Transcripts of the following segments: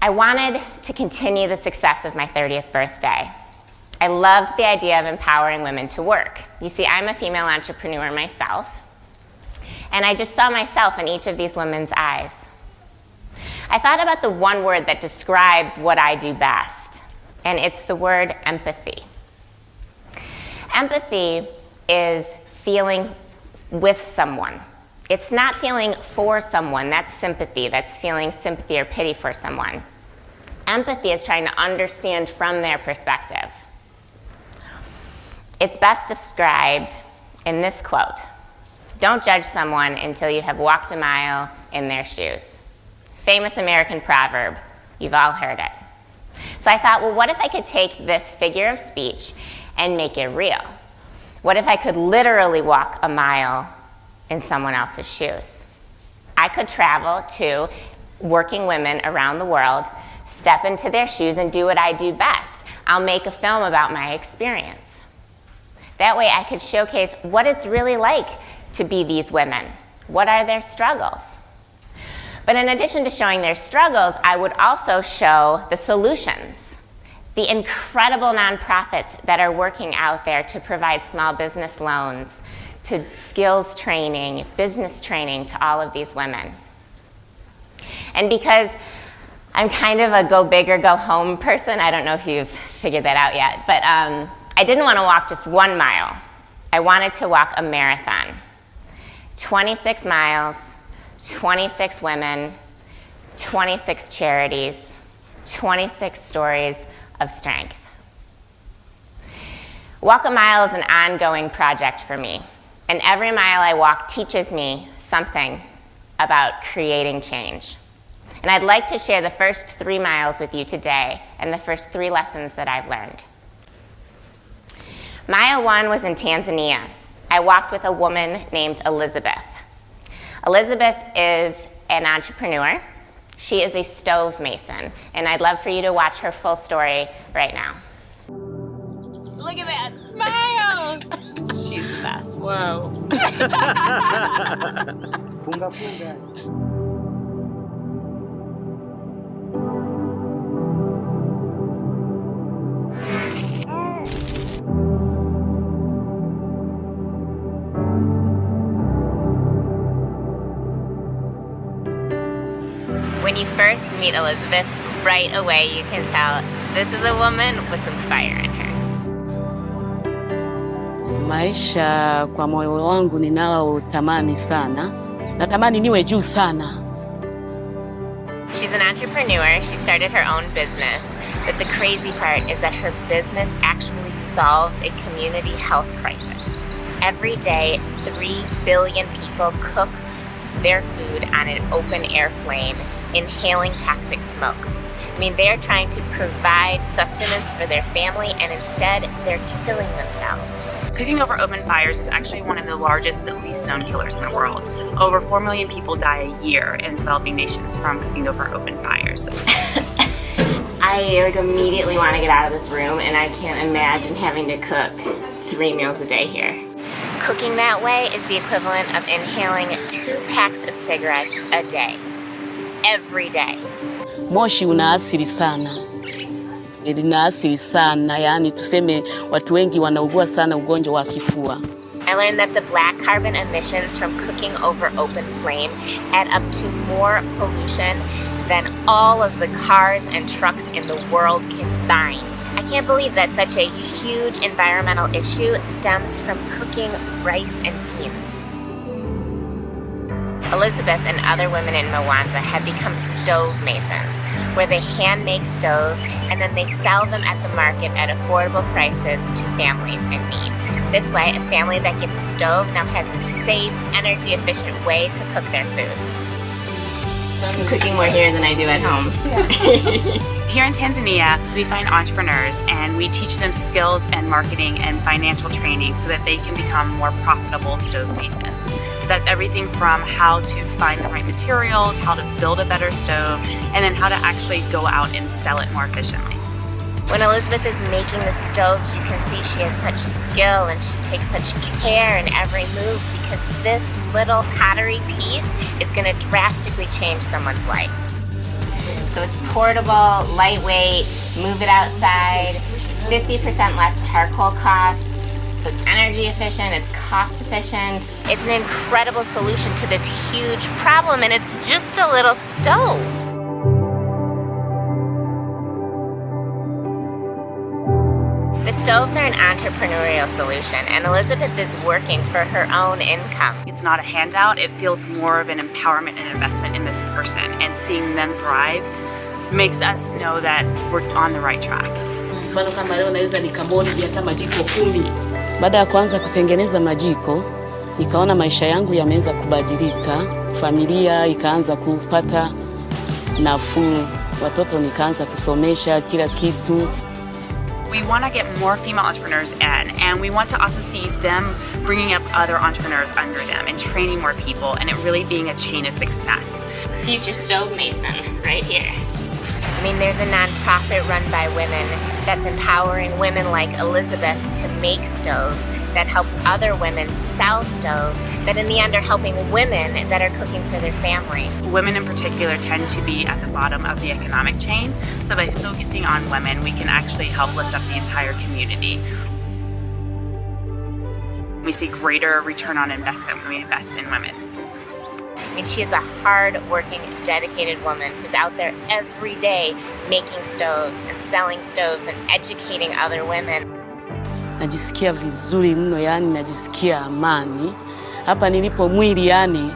I wanted to continue the success of my 30th birthday. I loved the idea of empowering women to work. You see, I'm a female entrepreneur myself, and I just saw myself in each of these women's eyes. I thought about the one word that describes what I do best, and it's the word empathy. Empathy is feeling with someone. It's not feeling for someone. That's sympathy. That's feeling sympathy or pity for someone. Empathy is trying to understand from their perspective. It's best described in this quote: "Don't judge someone until you have walked a mile in their shoes." Famous American proverb. You've all heard it. So I thought, well, what if I could take this figure of speech and make it real? What if I could literally walk a mile in someone else's shoes? I could travel to working women around the world, step into their shoes, and do what I do best. I'll make a film about my experience. That way I could showcase what it's really like to be these women. What are their struggles? But in addition to showing their struggles, I would also show the solutions, the incredible nonprofits that are working out there to provide small business loans, to skills training, business training to all of these women. And because I'm kind of a go big or go home person, I don't know if you've figured that out yet, but I didn't want to walk just 1 mile. I wanted to walk a marathon. 26 miles, 26 women, 26 charities, 26 stories of strength. Walk a Mile is an ongoing project for me, and every mile I walk teaches me something about creating change. And I'd like to share the first 3 miles with you today and the first 3 lessons that I've learned. Mile 1 was in Tanzania. I walked with a woman named Elizabeth. Elizabeth is an entrepreneur. She is a stove mason, and I'd love for you to watch her full story right now. Look at that smile! She's the best. Wow. When you first meet Elizabeth, right away you can tell this is a woman with some fire in her. Maisha kwa moyo wangu ninao tamani sana. Natamani niwe juu sana. She's an entrepreneur. She started her own business. But the crazy part is that her business actually solves a community health crisis. Every day, 3 billion people cook their food on an open air flame, inhaling toxic smoke. I mean, they're trying to provide sustenance for their family, and instead, they're killing themselves. Cooking over open fires is actually one of the largest but least known killers in the world. Over 4 million people die a year in developing nations from cooking over open fires. I immediately want to get out of this room, and I can't imagine having to cook 3 meals a day here. Cooking that way is the equivalent of inhaling 2 packs of cigarettes a day. Every day. Moshi unaasiri sana. Inaasiri sana, yani tuseme watu wengi wanaugua sana ugonjwa wa kifua. I learned that the black carbon emissions from cooking over open flame add up to more pollution than all of the cars and trucks in the world combined. I can't believe that such a huge environmental issue stems from cooking rice and beans. Elizabeth and other women in Mwanza have become stove masons, where they hand make stoves and then they sell them at the market at affordable prices to families in need. This way, a family that gets a stove now has a safe, energy-efficient way to cook their food. I'm cooking more here than I do at home. Here in Tanzania, we find entrepreneurs and we teach them skills and marketing and financial training so that they can become more profitable stove masons. That's everything from how to find the right materials, how to build a better stove, and then how to actually go out and sell it more efficiently. When Elizabeth is making the stoves, you can see she has such skill and she takes such care in every move, because this little pottery piece is going to drastically change someone's life. So it's portable, lightweight, move it outside, 50% less charcoal costs. So it's energy efficient, it's cost efficient. It's an incredible solution to this huge problem, and it's just a little stove. The stoves are an entrepreneurial solution, and Elizabeth is working for her own income. It's not a handout, it feels more of an empowerment and investment in this person, and seeing them thrive makes us know that we're on the right track. Mfano kama leo naweza nikamodi hata majiko 10. Baada ya kuanza kutengeneza majiko, nikaona maisha yangu yameanza kubadilika, familia ikaanza kupata nafuu, watoto nikaanza kusomesha kila kitu. We want to get more female entrepreneurs in, and we want to also see them bringing up other entrepreneurs under them and training more people, and it really being a chain of success. Future Stove Mason, right here. I mean, there's a nonprofit run by women that's empowering women like Elizabeth to make stoves that help other women sell stoves that in the end are helping women that are cooking for their family. Women in particular tend to be at the bottom of the economic chain, so by focusing on women, we can actually help lift up the entire community. We see greater return on investment when we invest in women. I mean, she is a hard-working, dedicated woman who's out there every day making stoves and selling stoves and educating other women. Najisikia vizuri mno, yani najisikia amani. Hapa nilipo mwili yani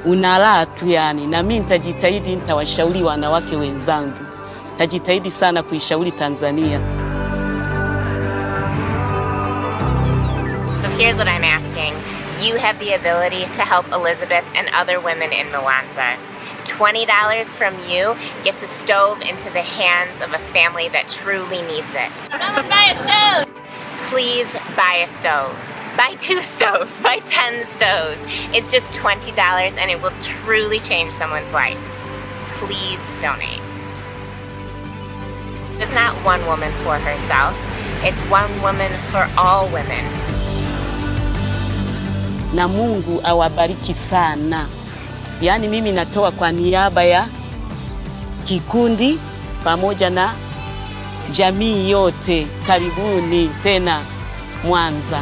unalaa tu yani, na mimi nitajitahidi, nitawashauri wanawake wenzangu. Nitajitahidi sana kuishauri Tanzania. So here's what I'm asking. You have the ability to help Elizabeth and other women in Mwanza. $20 from you gets a stove into the hands of a family that truly needs it. Someone buy a stove! Please buy a stove. Buy 2 stoves, buy 10 stoves. It's just $20 and it will truly change someone's life. Please donate. It's not one woman for herself, it's one woman for all women. Na Mungu awabariki sana. Yaani mimi natoa kwa niaba ya kikundi pamoja na jamii yote. Karibuni tena Mwanza.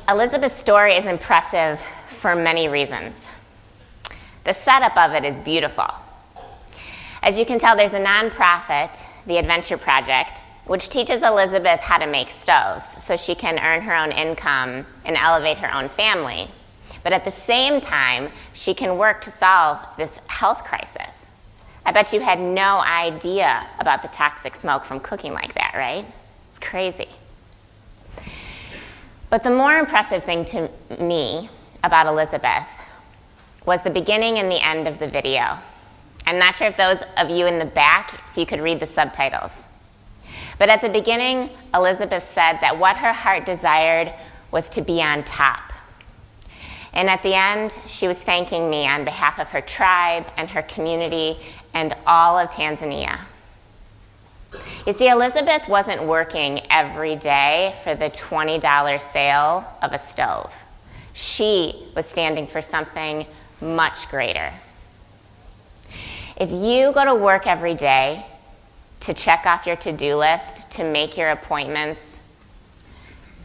Elizabeth's story is impressive for many reasons. The setup of it is beautiful. As you can tell, there's a nonprofit, the Adventure Project, which teaches Elizabeth how to make stoves so she can earn her own income and elevate her own family. But at the same time, she can work to solve this health crisis. I bet you had no idea about the toxic smoke from cooking like that, right? It's crazy. But the more impressive thing to me about Elizabeth was the beginning and the end of the video. I'm not sure if those of you in the back, if you could read the subtitles. But at the beginning, Elizabeth said that what her heart desired was to be on top. And at the end, she was thanking me on behalf of her tribe and her community and all of Tanzania. You see, Elizabeth wasn't working every day for the $20 sale of a stove. She was standing for something much greater. If you go to work every day to check off your to-do list, to make your appointments,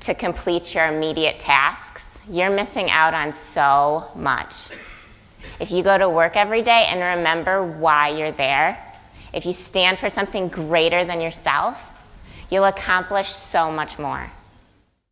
to complete your immediate tasks, you're missing out on so much. If you go to work every day and remember why you're there, if you stand for something greater than yourself, you'll accomplish so much more.